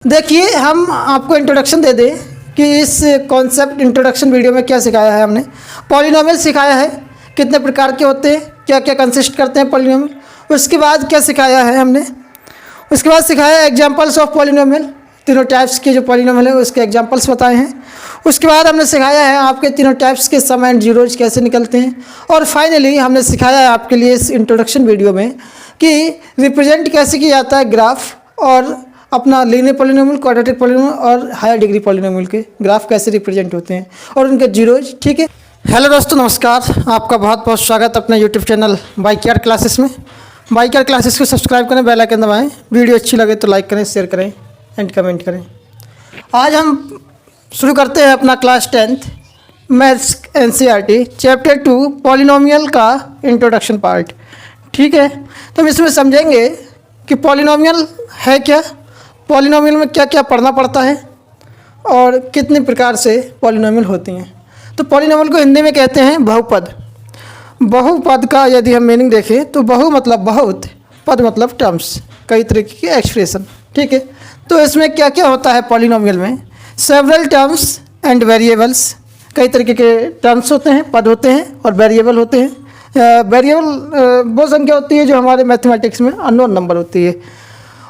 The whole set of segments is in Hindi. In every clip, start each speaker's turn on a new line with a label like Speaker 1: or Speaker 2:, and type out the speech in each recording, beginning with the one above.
Speaker 1: देखिए, हम आपको इंट्रोडक्शन दे दें कि इस कॉन्सेप्ट इंट्रोडक्शन वीडियो में क्या सिखाया है हमने। पॉलिनोमियल सिखाया है, कितने प्रकार के होते हैं, क्या क्या कंसिस्ट करते हैं पॉलिनोमियल। उसके बाद क्या सिखाया है हमने, उसके बाद सिखाया है एग्जांपल्स ऑफ पॉलिनोमियल, तीनों टाइप्स के जो पॉलिनोमियल है उसके एग्जांपल्स बताए हैं। उसके बाद हमने सिखाया है आपके तीनों टाइप्स के सम एंड जीरोज कैसे निकलते हैं। और फाइनली हमने सिखाया है आपके लिए इस इंट्रोडक्शन वीडियो में कि रिप्रेजेंट कैसे किया जाता है ग्राफ, और अपना लीनियर पॉलिनोमियल, क्वाड्रेटिक पॉलिनोमियल और हायर डिग्री पॉलिनोमियल के ग्राफ कैसे रिप्रेजेंट होते हैं और उनके जीरोज। ठीक है। हेलो दोस्तों, नमस्कार। आपका बहुत बहुत स्वागत अपने यूट्यूब चैनल बाइकयार क्लासेस में। बाइकयार क्लासेस को सब्सक्राइब करें, बेल आइकन दबाएं। वीडियो अच्छी लगे तो लाइक करें, शेयर करें एंड कमेंट करें। आज हम शुरू करते हैं अपना class 10th maths NCERT chapter 2 polynomial का इंट्रोडक्शन पार्ट। ठीक है, तो हम इसमें समझेंगे कि पॉलिनोमियल है क्या, पॉलिनोमियल में क्या क्या पढ़ना पड़ता है और कितने प्रकार से पॉलिनोमियल होती हैं। तो पॉलिनोमियल को हिंदी में कहते हैं बहुपद। बहुपद का यदि हम मीनिंग देखें तो बहु मतलब बहुत, पद मतलब टर्म्स, कई तरीके के एक्सप्रेशन। ठीक है, तो इसमें क्या क्या होता है पॉलिनोमियल में, सेवरल टर्म्स एंड वेरिएबल्स, कई तरीके के टर्म्स होते हैं, पद होते हैं और वेरिएबल होते हैं। वेरिएबल वो संख्या होती है जो हमारे मैथमेटिक्स में अननोन नंबर होती है।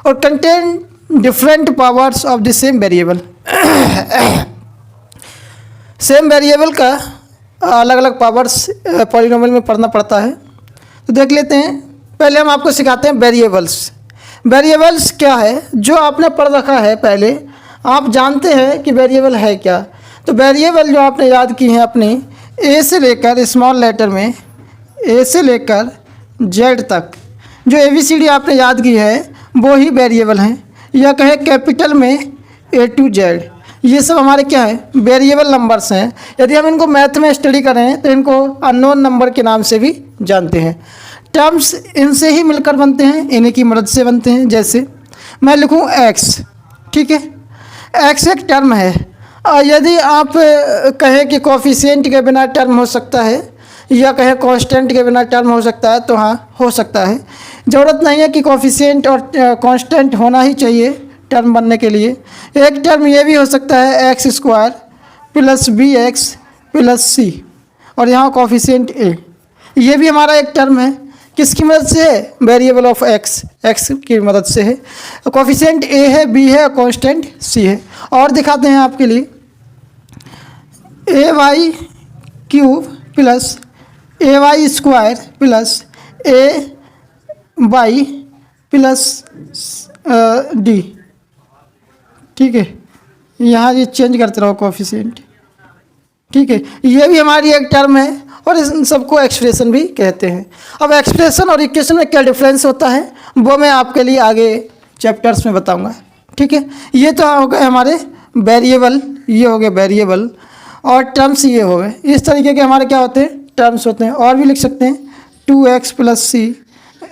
Speaker 1: और contain different powers of the same variable. Same variable का अलग अलग पावर्स पॉलिनोमियल में पढ़ना पड़ता है। तो देख लेते हैं। पहले हम आपको सिखाते हैं वेरिएबल्स। वेरिएबल्स क्या है, जो आपने पढ़ रखा है पहले, आप जानते हैं कि वेरिएबल है क्या। तो वेरिएबल जो आपने याद की है अपनी ए से लेकर स्मॉल लेटर में ए से लेकर जेड तक, जो ABCD आपने याद की है वो ही वेरिएबल हैं, या कहे कैपिटल में A to Z। ये सब हमारे क्या है, वेरिएबल नंबर्स हैं। यदि हम इनको मैथ में स्टडी करें तो इनको अननोन नंबर के नाम से भी जानते हैं। टर्म्स इनसे ही मिलकर बनते हैं, इन्हीं की मदद से बनते हैं। जैसे मैं लिखूं x, ठीक है, x एक टर्म है। यदि आप कहें कि कोफिशिएंट के बिना टर्म हो सकता है या कहें कांस्टेंट के बिना टर्म हो सकता है, तो हाँ, हो सकता है। ज़रूरत नहीं है कि कोफिशिएंट और कांस्टेंट होना ही चाहिए टर्म बनने के लिए। एक टर्म ये भी हो सकता है x² + bx + c, और यहाँ कोफिशिएंट a, ये भी हमारा एक टर्म है। किसकी मदद से है, वेरिएबल ऑफ x की मदद से है। कोफिशिएंट a है, b है, कांस्टेंट c है। और दिखाते हैं आपके लिए, ay³ + ay² + ay + d। ठीक है, यहाँ ये चेंज करते रहो कोफिशिएंट। ठीक है, ये भी हमारी एक टर्म है और इन सबको एक्सप्रेशन भी कहते हैं। अब एक्सप्रेशन और इक्वेशन में क्या डिफरेंस होता है वो मैं आपके लिए आगे चैप्टर्स में बताऊंगा। ठीक है, ये तो हो गए हमारे वेरिएबल, ये हो गए वेरिएबल, और टर्म्स ये हो गए। इस तरीके के हमारे क्या होते हैं, टर्म्स होते हैं। और भी लिख सकते हैं 2x + c,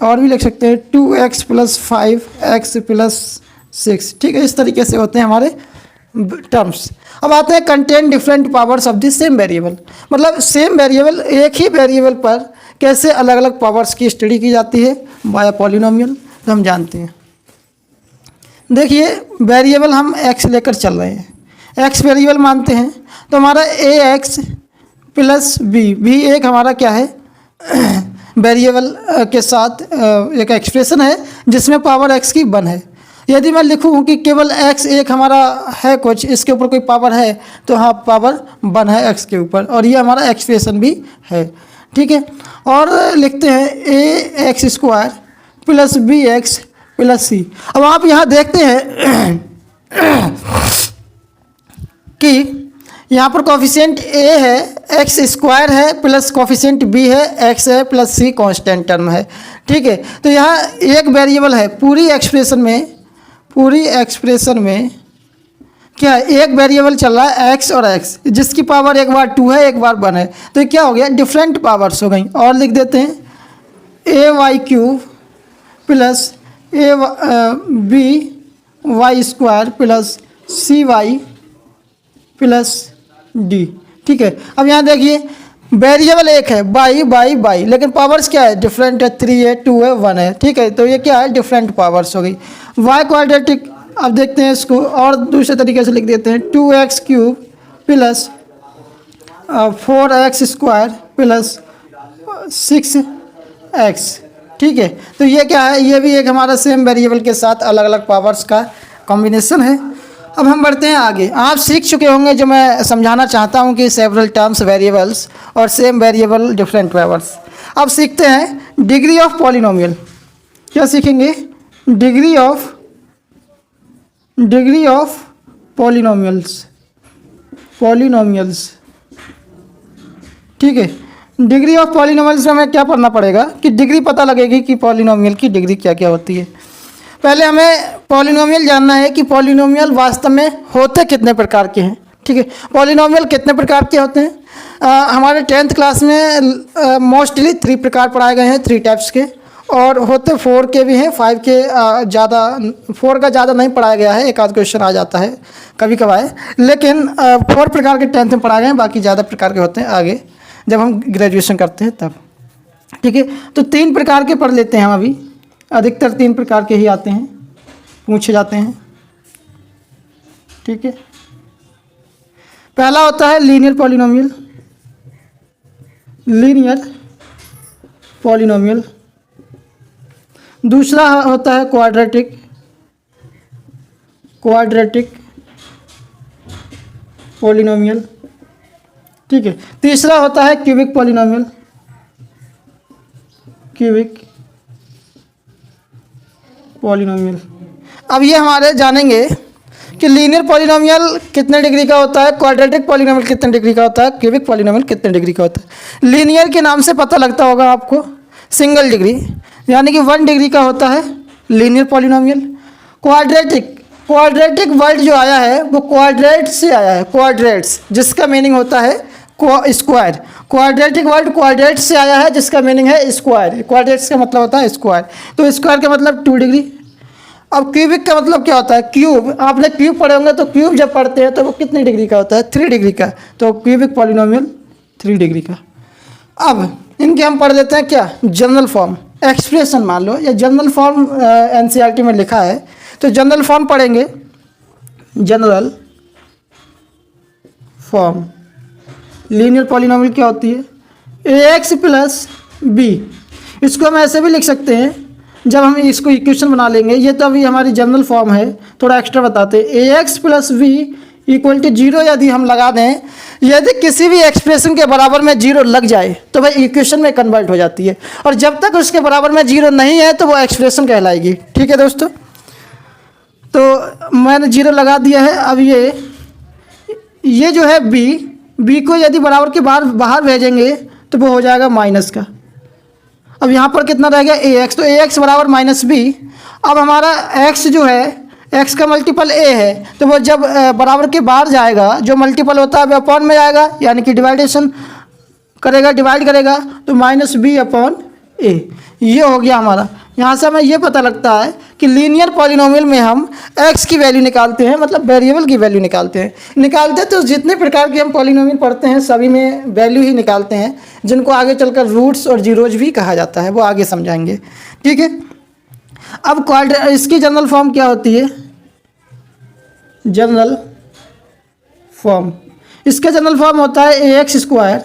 Speaker 1: और भी लिख सकते हैं 2x + 5x + 6। ठीक है, इस तरीके से होते हैं हमारे टर्म्स। अब आते हैं contain different powers of the same variable, मतलब सेम वेरिएबल, एक ही वेरिएबल पर कैसे अलग अलग पावर्स की स्टडी की जाती है बाय पॉलिनोमियल, तो हम जानते हैं। देखिए, वेरिएबल हम x लेकर चल रहे हैं, x वेरिएबल मानते हैं, तो हमारा ax + b एक हमारा क्या है, वेरिएबल के साथ एक एक्सप्रेशन है जिसमें पावर x की 1 है। यदि मैं लिखूं कि केवल x एक हमारा है, कुछ इसके ऊपर कोई पावर है, तो हाँ, पावर 1 है x के ऊपर, और ये हमारा एक्सप्रेशन भी है। ठीक है, और लिखते हैं ax² + bx + c। अब आप यहाँ देखते हैं कि यहाँ पर कोफिशिएंट a है, x² है, प्लस कोफिशिएंट b है, x है, + c कांस्टेंट टर्म है। ठीक है, तो यहाँ एक वेरिएबल है। पूरी एक्सप्रेशन में क्या है, एक वेरिएबल चल रहा है x और x, जिसकी पावर एक बार 2 है, एक बार 1 है। तो क्या हो गया, डिफरेंट पावर्स हो गई। और लिख देते हैं ay³ + by² + cy + d। ठीक है, अब यहाँ देखिए, वेरिएबल एक है बाई, लेकिन पावर्स क्या है, डिफरेंट है, 3 है, 2 है, 1 है। ठीक है, तो ये क्या है, डिफरेंट पावर्स हो गई। y क्वाड्रेटिक अब देखते हैं इसको और दूसरे तरीके से लिख देते हैं 2x³ plus 4x² plus 6x। ठीक है, तो ये क्या है, ये भी एक हमारा सेम वेरिएबल के साथ अलग अलग पावर्स का कॉम्बिनेशन है। अब हम बढ़ते हैं आगे। आप सीख चुके होंगे जो मैं समझाना चाहता हूँ कि सेवरल टर्म्स वेरिएबल्स और सेम वेरिएबल डिफरेंट पावर्स। अब सीखते हैं डिग्री ऑफ पॉलिनोमियल। क्या सीखेंगे? Degree of polynomials. ठीक है, डिग्री ऑफ पॉलिनोमियल्स में हमें क्या पढ़ना पड़ेगा कि डिग्री पता लगेगी कि पॉलिनोमियल की डिग्री क्या क्या होती है। पहले हमें पॉलिनोमियल जानना है कि पॉलिनोमियल वास्तव में होते कितने प्रकार के हैं। ठीक है, पॉलिनोमियल कितने प्रकार के होते हैं? हमारे 10th क्लास में मोस्टली 3 प्रकार पढ़ाए गए हैं, 3 टाइप्स के, और होते 4 के भी हैं, 5 के ज़्यादा, 4 का ज़्यादा नहीं पढ़ाया गया है, एक आध क्वेश्चन आ जाता है कभी कभार, लेकिन 4 प्रकार के 10th में पढ़ाए गए हैं, बाकी ज़्यादा प्रकार के होते हैं आगे जब हम ग्रेजुएशन करते हैं तब। ठीक है, तो 3 प्रकार के पढ़ लेते हैं हम अभी। अधिकतर 3 प्रकार के ही आते हैं, पूछे जाते हैं। ठीक है, पहला होता है लीनियर पॉलिनोमियल। दूसरा होता है क्वाड्रेटिक पॉलिनोमियल। ठीक है, तीसरा होता है क्यूबिक पॉलिनोमियल। अब ये हमारे जानेंगे कि लीनियर पॉलिनोमियल कितने डिग्री का होता है, क्वाड्रेटिक पॉलिनोमियल कितने डिग्री का होता है, क्यूबिक पॉलिनोमियल कितने डिग्री का होता है। लीनियर के नाम से पता लगता होगा आपको, सिंगल डिग्री यानी कि 1 डिग्री का होता है लीनियर पॉलिनोमियल। क्वाड्रेटिक वर्ड जो आया है वो क्वाड्रेट से आया है, क्वाड्रेट्स, जिसका मीनिंग होता है स्क्वायर। क्वाड्रेटिक वर्ड क्वाड्रेट से आया है जिसका मीनिंग है स्क्वायर। क्वाड्रेट्स का मतलब होता है स्क्वायर, तो स्क्वायर का मतलब 2 डिग्री। अब क्यूबिक का मतलब क्या होता है? क्यूब, आपने क्यूब पढ़े होंगे, तो क्यूब जब पढ़ते हैं तो वो कितने डिग्री का होता है? 3 डिग्री का, तो क्यूबिक पॉलिनोमियल 3 डिग्री का। अब इनके हम पढ़ लेते हैं क्या, जनरल फॉर्म, एक्सप्रेशन मान लो, या जनरल फॉर्म एनसीईआरटी में लिखा है, तो जनरल फॉर्म पढ़ेंगे। जनरल फॉर्म लीनियर पॉलिनोमियल क्या होती है? ax plus b। इसको हम ऐसे भी लिख सकते हैं, जब हम इसको इक्वेशन बना लेंगे, ये तो अभी हमारी जनरल फॉर्म है, थोड़ा एक्स्ट्रा बताते हैं। ax plus b equal to 0 यदि हम लगा दें, यदि किसी भी एक्सप्रेशन के बराबर में 0 लग जाए तो वह इक्वेशन में कन्वर्ट हो जाती है, और जब तक उसके बराबर में 0 नहीं है तो वो एक्सप्रेशन कहलाएगी। ठीक है दोस्तों, तो मैंने 0 लगा दिया है। अब ये जो है b को यदि बराबर के बाहर भेजेंगे तो वो हो जाएगा माइनस का। अब यहाँ पर कितना रह गया? ax, तो ax बराबर माइनस b। अब हमारा x जो है, x का मल्टीपल a है, तो वो जब बराबर के बाहर जाएगा, जो मल्टीपल होता है वो अपॉन में जाएगा, यानी कि डिवाइड करेगा, तो माइनस b अपॉन a। ये हो गया हमारा। यहाँ से हमें ये पता लगता है कि लीनियर पॉलिनोमियल में हम x की वैल्यू निकालते हैं, मतलब वेरिएबल की वैल्यू निकालते हैं। तो जितने प्रकार के हम पॉलिनोमियल पढ़ते हैं सभी में वैल्यू ही निकालते हैं, जिनको आगे चलकर रूट्स और जीरोज भी कहा जाता है, वो आगे समझाएंगे। ठीक है, अब इसकी जनरल फॉर्म क्या होती है? जनरल फॉर्म, इसका जनरल फॉर्म होता है ax²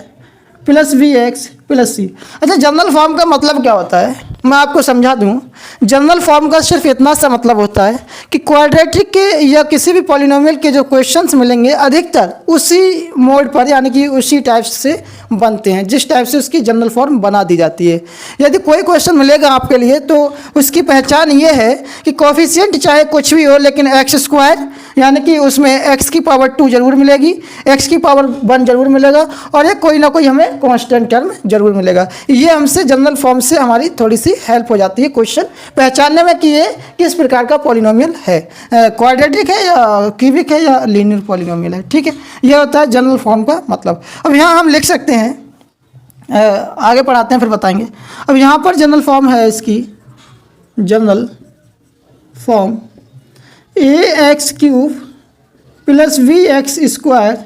Speaker 1: plus bx plus c। अच्छा, जनरल फॉर्म का मतलब क्या होता है, मैं आपको समझा दूं। जनरल फॉर्म का सिर्फ इतना सा मतलब होता है कि क्वाड्रेटिक के या किसी भी पॉलिनोमियल के जो क्वेश्चंस मिलेंगे अधिकतर उसी मोड पर, यानी कि उसी टाइप से बनते हैं जिस टाइप से उसकी जनरल फॉर्म बना दी जाती है। यदि कोई क्वेश्चन मिलेगा आपके लिए तो उसकी पहचान ये है कि कोफिशिएंट चाहे कुछ भी हो, लेकिन x² यानी कि उसमें x की पावर 2 जरूर मिलेगी, x की पावर 1 जरूर मिलेगा, और एक कोई ना कोई हमें कांस्टेंट टर्म जरूर मिलेगा। ये हमसे जनरल फॉर्म से हमारी थोड़ी सी हेल्प हो जाती है क्वेश्चन पहचानने में कि ये किस प्रकार का पॉलिनोमियल है, क्वाड्रेटिक है या क्यूबिक है या लीनियर पॉलिनोमियल है। ठीक है, यह होता है जनरल फॉर्म का मतलब। अब यहाँ हम लिख सकते हैं, आगे पढ़ाते हैं फिर बताएंगे। अब यहाँ पर जनरल फॉर्म है इसकी, general form ax³ plus bx²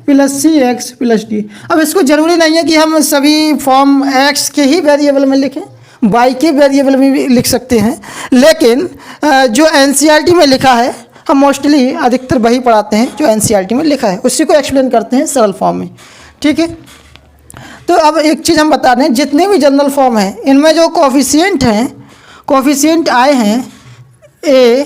Speaker 1: plus cx plus d। अब इसको ज़रूरी नहीं है कि हम सभी फॉर्म x के ही वेरिएबल में लिखें, y के वेरिएबल में भी लिख सकते हैं, लेकिन जो एनसीईआरटी में लिखा है हम मोस्टली अधिकतर वही पढ़ाते हैं जो एनसीईआरटी में लिखा है, उसी को एक्सप्लेन करते हैं सरल फॉर्म में। ठीक है, तो अब एक चीज़ हम बता रहे हैं, जितने भी जनरल फॉर्म हैं इनमें जो कोफिशिएंट हैं, कोफिशिएंट आए हैं ए,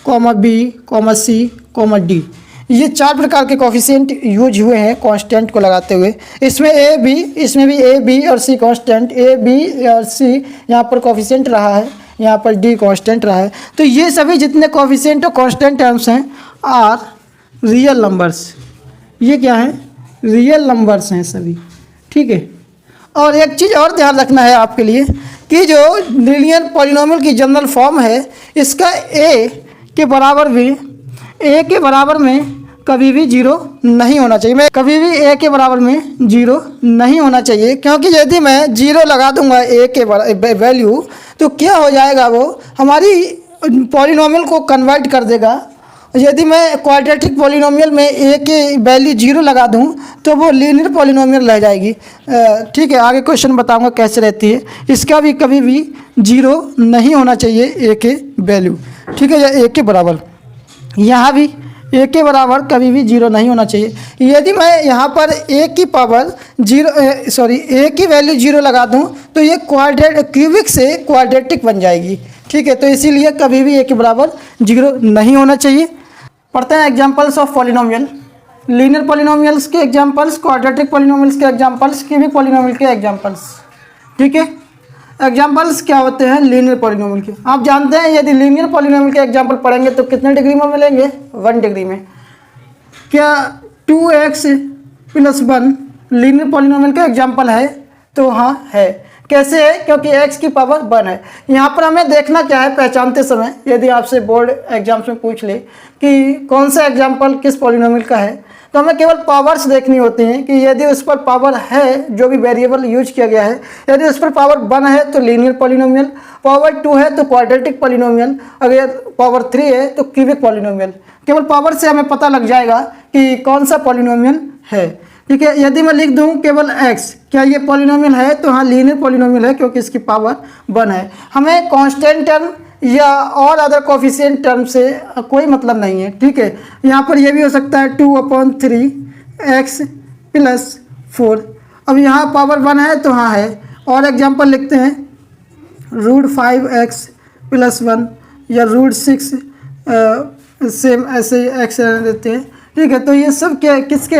Speaker 1: बी, सी, डी, ये 4 प्रकार के कोफिशिएंट यूज हुए हैं कांस्टेंट को लगाते हुए। इसमें ए बी, इसमें भी ए बी और सी कांस्टेंट, ए बी और सी यहाँ पर कोफिशिएंट रहा है, यहाँ पर डी कांस्टेंट रहा है। तो ये सभी जितने कोफिशिएंट और कांस्टेंट टर्म्स हैं आर रियल नंबर्स। ये क्या है? रियल नंबर्स हैं सभी। ठीक है, और एक चीज़ और ध्यान रखना है आपके लिए कि जो लीनियर पॉलिनोमियल की जनरल फॉर्म है, इसका ए के बराबर में कभी भी 0 नहीं होना चाहिए। मैं कभी भी ए के बराबर में 0 नहीं होना चाहिए, क्योंकि यदि मैं 0 लगा दूंगा ए के वैल्यू, तो क्या हो जाएगा, वो हमारी पॉलिनोमियल को कन्वर्ट कर देगा। यदि मैं क्वाड्रेटिक पॉलिनोमियल में ए के वैल्यू 0 लगा दूं तो वो लीनियर पॉलिनोमियल रह जाएगी। ठीक है, आगे क्वेश्चन बताऊंगा कैसे रहती है। इसका भी कभी भी 0 नहीं होना चाहिए ए के वैल्यू। ठीक है, या ए के बराबर, यहाँ भी ए के बराबर कभी भी 0 नहीं होना चाहिए। यदि मैं यहाँ पर ए की पावर ए की वैल्यू 0 लगा दूँ तो ये क्यूबिक से क्वाड्रेटिक बन जाएगी। ठीक है, तो इसीलिए कभी भी ए के बराबर 0 नहीं होना चाहिए। पढ़ते हैं examples of polynomial. Linear polynomials के एग्जाम्पल्स, क्वाड्रेटिक पॉलिनोमियल्स के एग्जाम्पल्स, क्यूबिक पॉलिनोमियल के एग्जाम्पल्स। ठीक है, एग्जाम्पल्स क्या होते हैं लीनियर पॉलिनोमियल के? आप जानते हैं यदि लीनियर पॉलिनोमियल के एग्जाम्पल पढ़ेंगे तो कितने डिग्री में मिलेंगे? 1 डिग्री में। क्या 2x + 1 लीनियर पॉलिनोमियल का एग्जाम्पल है? तो हाँ है। कैसे है? क्योंकि x की पावर 1 है। यहाँ पर हमें देखना क्या है पहचानते समय, यदि आपसे बोर्ड एग्जाम्स में पूछ ले कि कौन सा एग्जाम्पल किस पॉलिनोमियल का है, तो हमें केवल पावर्स देखनी होती हैं कि यदि उस पर पावर है, जो भी वेरिएबल यूज किया गया है, यदि उस पर पावर 1 है तो लीनियर पॉलिनोमियल, पावर 2 है तो क्वाड्रेटिक पॉलिनोमियल, अगर पावर 3 है तो क्यूबिक पॉलिनोमियल। केवल पावर से हमें पता लग जाएगा कि कौन सा पॉलिनोमियल है। ठीक है, यदि मैं लिख दूं केवल x, क्या ये पॉलिनोमियल है? तो हाँ लीनियर पॉलिनोमियल है, क्योंकि इसकी पावर 1 है। हमें कांस्टेंट टर्म या और अदर कोफिशिएंट टर्म से कोई मतलब नहीं है। ठीक है, यहाँ पर यह भी हो सकता है 2/3x + 4। अब यहाँ पावर 1 है तो हाँ है। और एग्जांपल लिखते हैं √5x + 1 या √6, सेम ऐसे x देते हैं। ठीक है, तो ये सब क्या किसके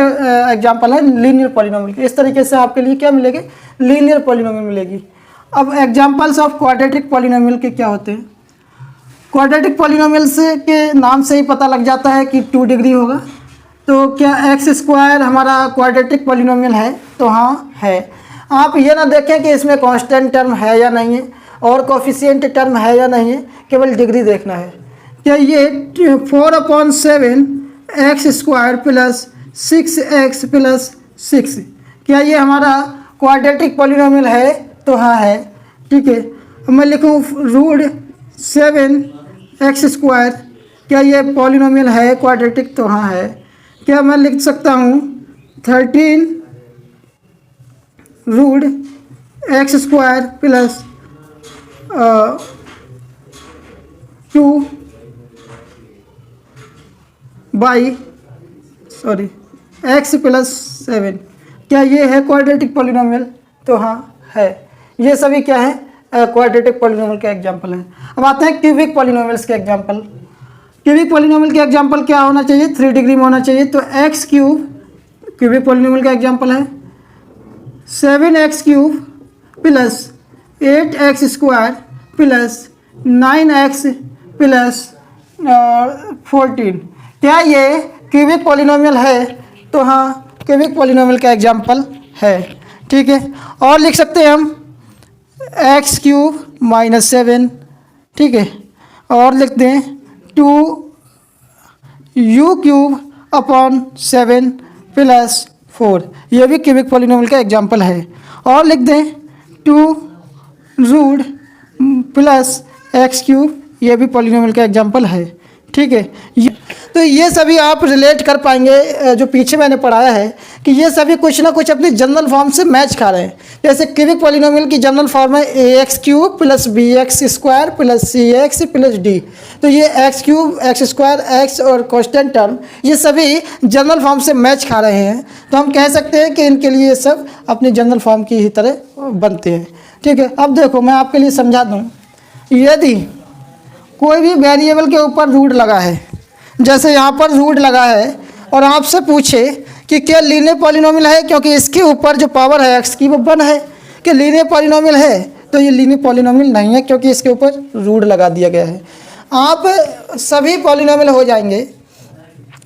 Speaker 1: एग्जांपल है? लीनियर पॉलिनोमियल के। इस तरीके से आपके लिए क्या मिलेगी? लीनियर पॉलिनोमियल मिलेगी। अब एग्जांपल्स ऑफ क्वाड्रेटिक पॉलिनोमियल के क्या होते हैं? क्वाड्रेटिक पॉलिनोमियल से के नाम से ही पता लग जाता है कि 2 डिग्री होगा। तो क्या x² हमारा क्वाड्रेटिक पॉलिनोमियल है? तो हाँ है। आप ये ना देखें कि इसमें कांस्टेंट टर्म है या नहीं है और कोफिशिएंट टर्म है या नहीं है, केवल डिग्री देखना है। क्या ये 4/7 x² + 6x + 6, क्या ये हमारा क्वाड्रेटिक पॉलिनोमियल है? तो हाँ है। ठीक है, मैं लिखूँ √7x², क्या ये पॉलिनोमियल है क्वाड्रेटिक? तो हाँ है। क्या मैं लिख सकता हूँ 13 √x² + 2 x + 7, क्या ये है क्वाड्रेटिक पॉलिनोमियल? तो हाँ है। ये सभी क्या है? क्वाड्रेटिक पॉलिनोमियल के एग्जांपल हैं। अब आते हैं क्यूबिक पॉलिनोमियल्स के एग्जांपल। क्यूबिक पॉलिनोमियल के एग्जांपल क्या होना चाहिए? 3 डिग्री में होना चाहिए। तो x³ क्यूबिक पॉलिनोमियल का एग्जांपल है। 7x³ + 8x² + 9x + 14, क्या ये क्यूबिक पॉलिनोमियल है? तो हाँ क्यूबिक पॉलिनोमियल का एग्जांपल है। ठीक है, और लिख सकते हैं हम x³ - 7। ठीक है, और लिख दें 2u³ + 4, ये भी क्यूबिक पॉलिनोमियल का एग्जांपल है। और लिख दें 2 रूट + x³, ये भी पॉलिनोमियल का एग्जांपल है। ठीक है, तो ये सभी आप रिलेट कर पाएंगे, जो पीछे मैंने पढ़ाया है कि ये सभी कुछ ना कुछ अपनी जनरल फॉर्म से मैच खा रहे हैं। जैसे क्यूबिक पॉलिनोमियल की जनरल फॉर्म है ax cube plus bx square plus cx plus d। तो ये x cube, x square, x और कांस्टेंट टर्म ये सभी जनरल फॉर्म से मैच खा रहे हैं। तो हम कह सकते हैं कि इनके लिए ये सब अपनी जनरल फॉर्म की ही तरह बनते हैं। ठीक है, अब देखो मैं आपके लिए समझा दूँ। यदि कोई भी वेरिएबल के ऊपर रूट लगा है, जैसे यहाँ पर रूट लगा है, और आपसे पूछे कि क्या लीनियर पॉलिनोमियल है, क्योंकि इसके ऊपर जो पावर है एक्स की वो 1 है, कि लीनियर पॉलिनोमियल है, तो ये लीनियर पॉलिनोमियल नहीं है क्योंकि इसके ऊपर रूट लगा दिया गया है। आप सभी पॉलिनोमियल हो जाएंगे,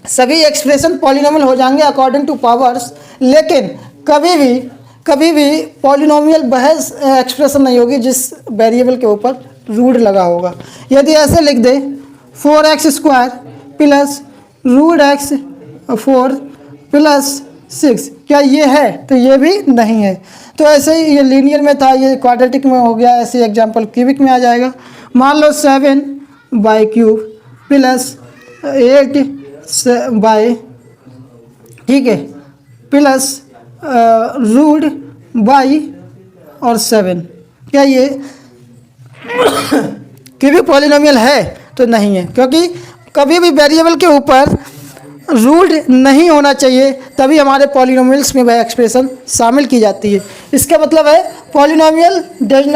Speaker 1: सभी एक्सप्रेशन पॉलिनोमियल हो जाएंगे अकॉर्डिंग टू पावर्स, लेकिन कभी भी पॉलिनोमियल वह एक्सप्रेशन नहीं होगी जिस वेरिएबल के ऊपर रूट लगा होगा। यदि ऐसे लिख दे 4x square plus root x 4 plus 6, क्या ये है? तो ये भी नहीं है। तो ऐसे ही ये लीनियर में था, ये क्वाड्रेटिक में हो गया, ऐसे एग्जांपल क्यूबिक में आ जाएगा। मान लो 7 बाई क्यूब प्लस 8 बाई, ठीक है, प्लस रूट बाई और 7, क्या ये क्यूबिक पॉलिनोमियल है? तो नहीं है, क्योंकि कभी भी वेरिएबल के ऊपर रूट नहीं होना चाहिए, तभी हमारे पॉलिनोमियल्स में वह एक्सप्रेशन शामिल की जाती है। इसका मतलब है polynomial does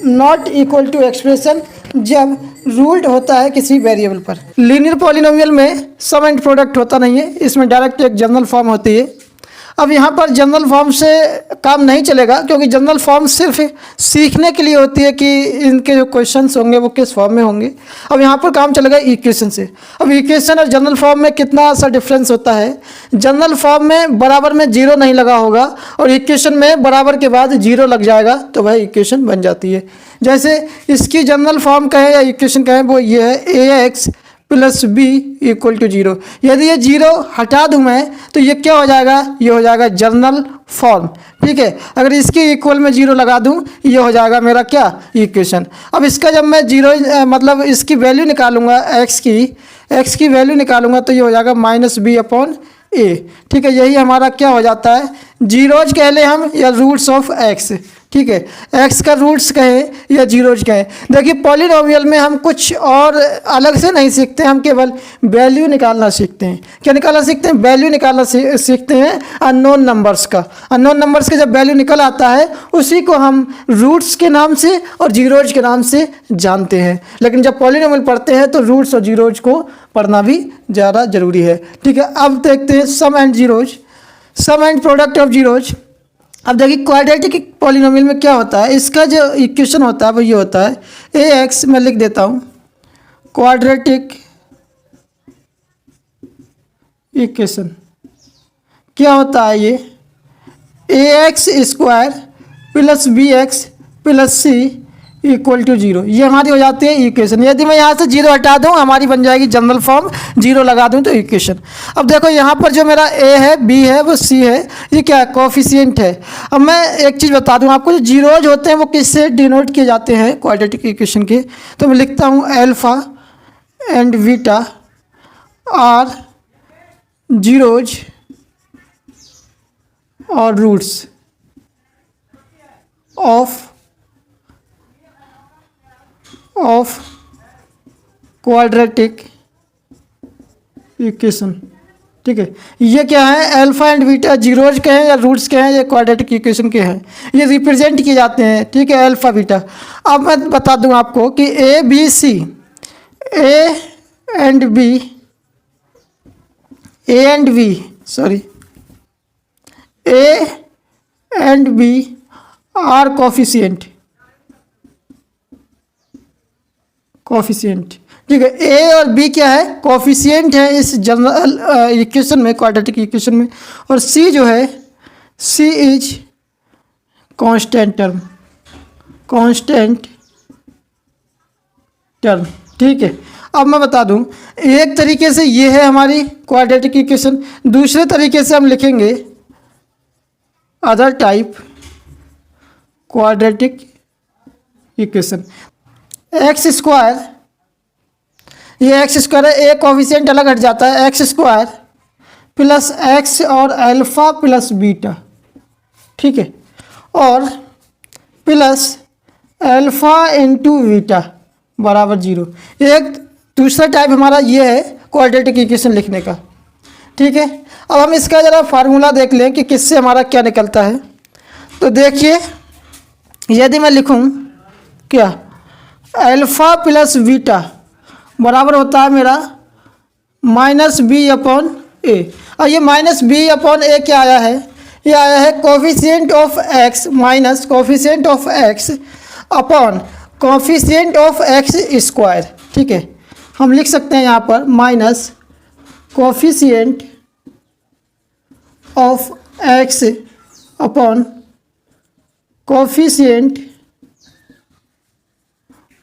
Speaker 1: not equal to expression जब रूट होता है किसी वेरिएबल पर। लीनियर पॉलिनोमियल में सम एंड प्रोडक्ट होता नहीं है, इसमें डायरेक्ट एक जनरल फॉर्म होती है। अब यहाँ पर जनरल फॉर्म से काम नहीं चलेगा, क्योंकि जनरल फॉर्म सिर्फ सीखने के लिए होती है कि इनके जो क्वेश्चंस होंगे वो किस फॉर्म में होंगे। अब यहाँ पर काम चलेगा इक्वेशन से। अब इक्वेशन और जनरल फॉर्म में कितना सा डिफरेंस होता है। जनरल फॉर्म में बराबर में 0 नहीं लगा होगा, और इक्वेशन में बराबर के बाद 0 लग जाएगा, तो वह इक्वेशन बन जाती है। जैसे इसकी जनरल फॉर्म कहें या इक्वेशन कहें, वो ये है ax plus b equal to 0। यदि ये 0 हटा दूँ मैं, तो ये क्या हो जाएगा? ये हो जाएगा जनरल फॉर्म। ठीक है, अगर इसके इक्वल में 0 लगा दूँ, ये हो जाएगा मेरा क्या? इक्वेशन। अब इसका जब मैं 0 मतलब इसकी वैल्यू निकालूंगा, एक्स की वैल्यू निकालूंगा, तो ये हो जाएगा -b/a। ठीक है, यही हमारा क्या हो जाता है? जीरोज कह लें हम या रूट्स ऑफ एक्स। ठीक है, एक्स का रूट्स कहें या जीरोज कहें। देखिए पॉलिनोमियल में हम कुछ और अलग से नहीं सीखते, हम केवल वैल्यू निकालना सीखते हैं। क्या निकालना सीखते हैं? वैल्यू निकालना सीखते हैं अननोन नंबर्स का। अननोन नंबर्स का जब वैल्यू निकल आता है, उसी को हम रूट्स के नाम से और जीरोज के नाम से जानते हैं। लेकिन जब पॉलिनोमियल पढ़ते हैं तो रूट्स और जीरोज को पढ़ना भी ज़्यादा ज़रूरी है। ठीक है, अब देखते हैं sum and zeros, sum and product of zeros. अब देखिए क्वाड्रेटिक पॉलिनोमियल में क्या होता है, इसका जो इक्वेशन होता है वो ये होता है ax, मैं लिख देता हूँ क्वाड्रेटिक इक्वेशन। क्या होता है ये? ax square plus bx plus c equal to 0, ये हमारी हो जाती है इक्वेशन। यदि मैं यहाँ से 0 हटा दूँ, हमारी बन जाएगी जनरल फॉर्म, 0 लगा दूँ तो इक्वेशन। अब देखो यहाँ पर जो मेरा a है, b है, वो c है, ये क्या है? कोफिशिएंट है। अब मैं एक चीज़ बता दूँ आपको, जो जीरोज होते हैं वो किससे डिनोट किए जाते हैं क्वाड्रेटिक इक्वेशन के? तो मैं लिखता हूँ alpha and beta are zeros और रूट्स ऑफ क्वाड्रेटिक इक्वेशन। ठीक है, ये क्या है? अल्फा एंड बीटा जीरोज के हैं या रूट्स के हैं, ये क्वाड्रेटिक इक्वेशन के हैं, ये रिप्रेजेंट किए जाते हैं। ठीक है, अल्फा बीटा। अब मैं बता दूं आपको कि A B C, A and B are coefficient. ठीक है, ए और बी क्या है? कोफिशिएंट है इस जनरल इक्वेशन में, क्वाड्रेटिक इक्वेशन में। और सी जो है, सी इज कांस्टेंट टर्म। ठीक है, अब मैं बता दूं, एक तरीके से ये है हमारी क्वाड्रेटिक इक्वेशन, दूसरे तरीके से हम लिखेंगे other type quadratic equation. X square ये एक्स स्क्वायर है, एक कोफिशिएंट अलग हट जाता है, एक्स स्क्वायर प्लस एक्स और अल्फ़ा प्लस बीटा, ठीक है, और प्लस अल्फ़ा इंटू बीटा बराबर 0। एक दूसरा टाइप हमारा ये है क्वाड्रेटिक इक्वेशन लिखने का, ठीक है। अब हम इसका ज़रा फार्मूला देख लें कि किससे हमारा क्या निकलता है। तो देखिए, यदि मैं लिखूं क्या, अल्फ़ा प्लस बीटा बराबर होता है मेरा माइनस बी अपॉन ए। और ये माइनस बी अपॉन ए क्या आया है, ये आया है coefficient of x minus coefficient of x upon coefficient of x square, ठीक है। हम लिख सकते हैं यहाँ पर minus coefficient of x upon coefficient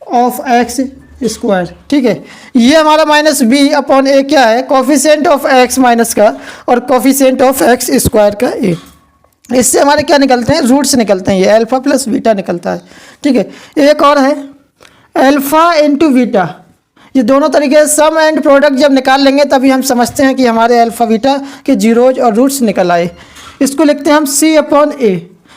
Speaker 1: of x square, ठीक है। ये हमारा माइनस बी अपॉन ए क्या है, कोफिशिएंट ऑफ एक्स माइनस का और कोफिशिएंट ऑफ एक्स स्क्वायर का ए। इससे हमारे क्या निकलते हैं, रूट्स निकलते हैं, ये अल्फ़ा प्लस बीटा निकलता है, ठीक है। एक और है अल्फ़ा इंटू बीटा, ये दोनों तरीके से सम एंड प्रोडक्ट जब निकाल लेंगे तभी हम समझते हैं कि हमारे अल्फ़ा बीटा के जीरोज और रूट्स निकल आए। इसको लिखते हैं हम सी अपॉन ए।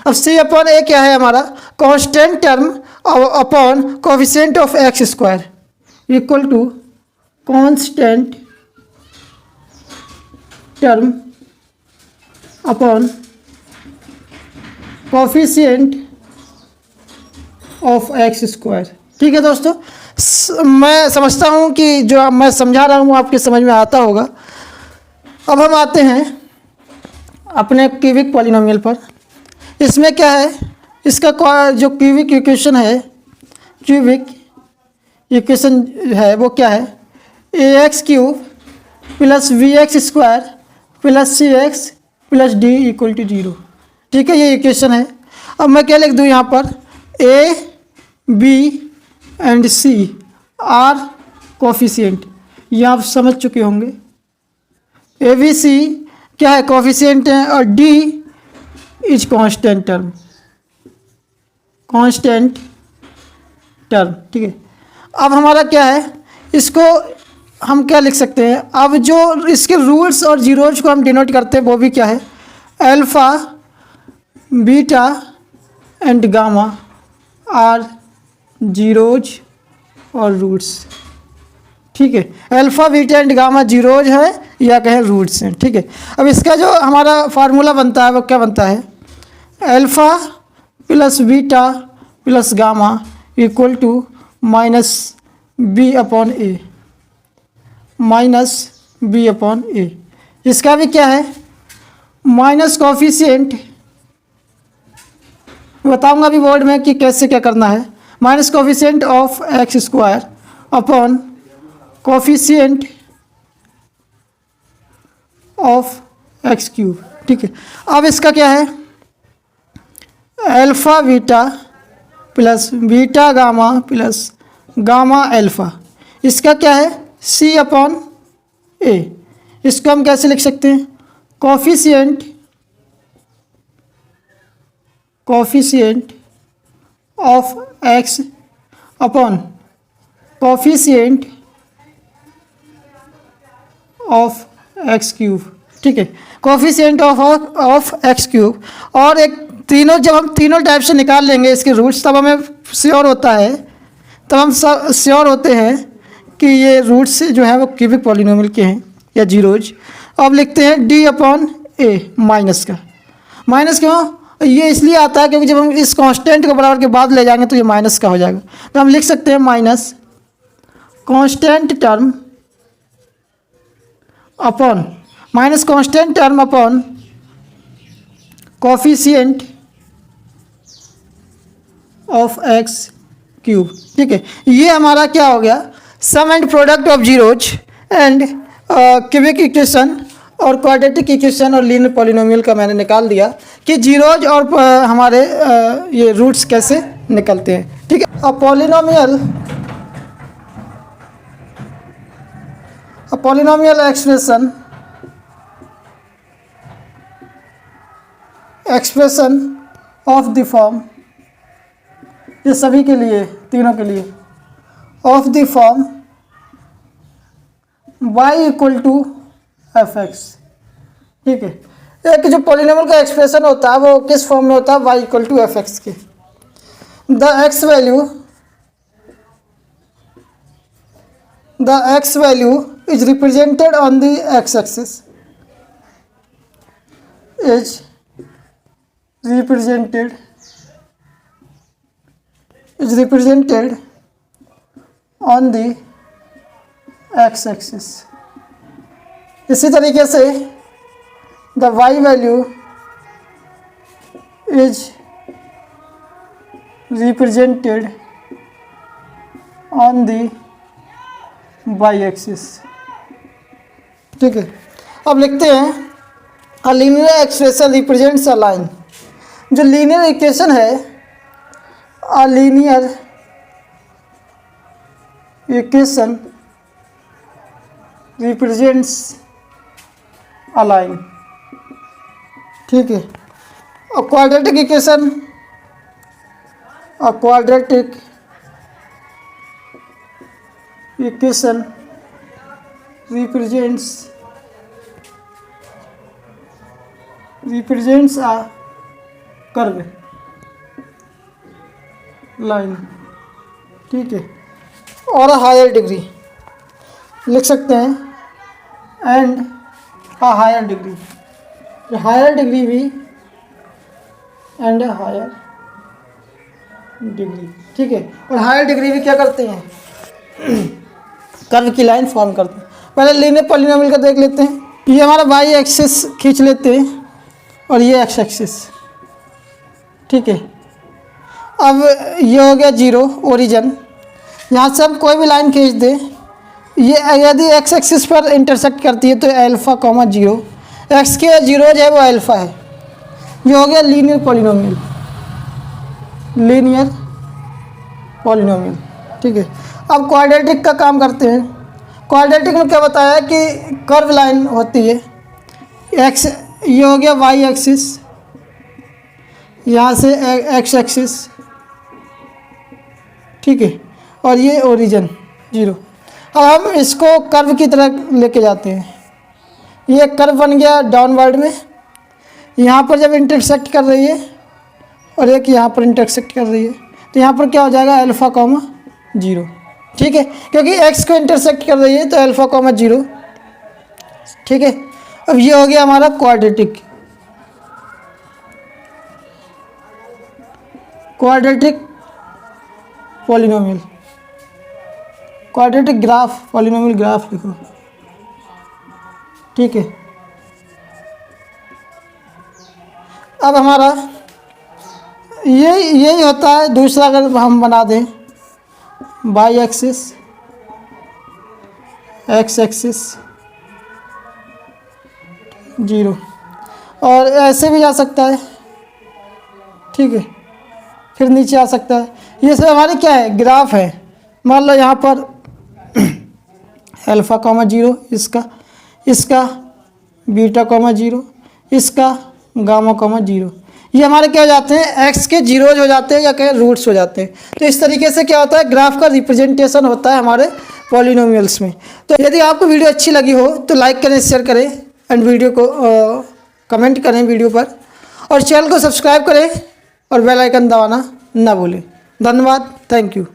Speaker 1: अब सी अपॉन ए क्या है हमारा, constant term upon coefficient of x square equal to constant term upon coefficient of x square, ठीक है दोस्तों। मैं समझता हूँ कि जो मैं समझा रहा हूँ आपके समझ में आता होगा। अब हम आते हैं अपने क्यूबिक पॉलिनोमियल पर। इसमें क्या है, इसका जो क्यूबिक इक्वेशन है, क्यूबिक इक्वेशन है वो क्या है, a x cube plus b x square plus c x plus d equal to 0, ठीक है। ये इक्वेशन है। अब मैं क्या लिख दूँ यहाँ पर, A B and C are coefficient, ये आप समझ चुके होंगे। ए बी सी क्या है, कोफिशिएंट है, और D is constant term, constant term, ठीक है। अब हमारा क्या है, इसको हम क्या लिख सकते हैं, अब जो इसके रूट्स और जीरोज को हम डिनोट करते हैं वो भी क्या है, alpha beta and gamma are zeros और रूट्स, ठीक है। Alpha beta and gamma zeros है या कहें रूट्स हैं, ठीक है। अब इसका जो हमारा फार्मूला बनता है वो क्या बनता है, alpha plus beta plus gamma equal to minus b upon a, minus b upon a. इसका भी क्या है, माइनस कोफिशिएंट, बताऊंगा अभी बोर्ड में कि कैसे क्या करना है, minus coefficient of x square upon coefficient of x cube, ठीक है। अब इसका क्या है, alpha beta plus beta gamma plus gamma alpha, इसका क्या है, सी अपॉन ए। इसको हम कैसे लिख सकते हैं, coefficient of x upon coefficient of x cube, ठीक है। कोफिशिएंट ऑफ एक्स क्यूब, और एक तीनों, जब हम तीनों टाइप से निकाल लेंगे इसके रूट्स तब हमें श्योर होता है, तब हम श्योर होते हैं कि ये रूट्स जो है वो क्यूबिक पॉलिनोमियल के हैं या जीरोज। अब लिखते हैं डी अपॉन ए, माइनस का, माइनस क्यों, ये इसलिए आता है क्योंकि जब हम इस कांस्टेंट को बराबर के बाद ले जाएंगे तो ये माइनस का हो जाएगा। तो हम लिख सकते हैं minus constant term upon, minus constant term upon coefficient of x cube, ठीक है। ये हमारा क्या हो गया, sum and product of zeros and cubic equation और क्वाड्रेटिक इक्वेशन और लीनियर पॉलिनोमियल का मैंने निकाल दिया कि जीरोज और हमारे ये रूट्स कैसे निकलते हैं, ठीक है। अब polynomial expression of the form, ये सभी के लिए, तीनों के लिए, of the form y equal to f x. ठीक है, एक जो पॉलिनोमियल का एक्सप्रेशन होता है वो किस फॉर्म में होता है, y equal to f x के। The x value is represented on the x axis, is represented on the x axis। इसी तरीके से the y value is represented on the y axis। ठीक है, अब लिखते हैं a linear expression represents a line। जो लीनियर इक्वेशन है, a linear equation represents a line. ठीक है, a quadratic equation, a quadratic equation represents a curve line. ठीक है, और हायर डिग्री लिख सकते हैं, and a higher degree, higher degree भी, एंड अ हायर डिग्री। ठीक है, और हायर डिग्री भी क्या करते हैं, कर्व की लाइन फॉर्म करते हैं। पहले लीनियर पॉलिनोमियल का देख लेते हैं। ये हमारा वाई एक्सिस खींच लेते हैं और ये एक्स एक्सिस। ठीक है, अब ये हो गया जीरो ओरिजिन। यहाँ से हम कोई भी लाइन खींच दें, ये यदि एक्स एक्सिस पर इंटरसेक्ट करती है तो अल्फ़ा कॉमा जीरो, एक्स के जीरो जो है वो अल्फ़ा है। ये हो गया लीनियर पॉलिनोमियल। ठीक है, अब क्वाड्रेटिक का काम करते हैं। क्वाड्रेटिक में क्या बताया कि कर्व लाइन होती है, एक्स, ये हो गया वाई एक्सिस, यहाँ से एक्स एक्सिस। ठीक है, और ये ओरिजिन जीरो। अब हम इसको कर्व की तरह लेके जाते हैं। ये कर्व बन गया डाउनवर्ड में, यहाँ पर जब इंटरसेक्ट कर रही है और एक यहाँ पर इंटरसेक्ट कर रही है तो यहाँ पर क्या हो जाएगा, अल्फ़ा कॉमा जीरो। ठीक है, क्योंकि एक्स को इंटरसेक्ट कर रही है तो अल्फ़ा कॉमा जीरो। ठीक है, अब ये हो गया हमारा quadratic polynomial, quadratic graph, polynomial graph लिखो। ठीक है, अब हमारा यही होता है। दूसरा अगर हम बना दें, y axis, x axis zero, और ऐसे भी जा सकता है। ठीक है, फिर नीचे आ सकता है। ये सब हमारी क्या है, ग्राफ है। मान लो यहाँ पर अल्फ़ा कॉमा जीरो, इसका बीटा कॉमा जीरो, इसका गामा कॉमा जीरो। ये हमारे क्या हो जाते हैं, एक्स के जीरोज हो जाते हैं या कहीं रूट्स हो जाते हैं। तो इस तरीके से क्या होता है, ग्राफ का रिप्रेजेंटेशन होता है हमारे पॉलिनोमियल्स में। तो यदि आपको वीडियो अच्छी लगी हो तो लाइक करें, शेयर करें, एंड वीडियो को कमेंट करें वीडियो पर, और चैनल को सब्सक्राइब करें और बेल आइकन दबाना ना भूलें। धन्यवाद, थैंक यू।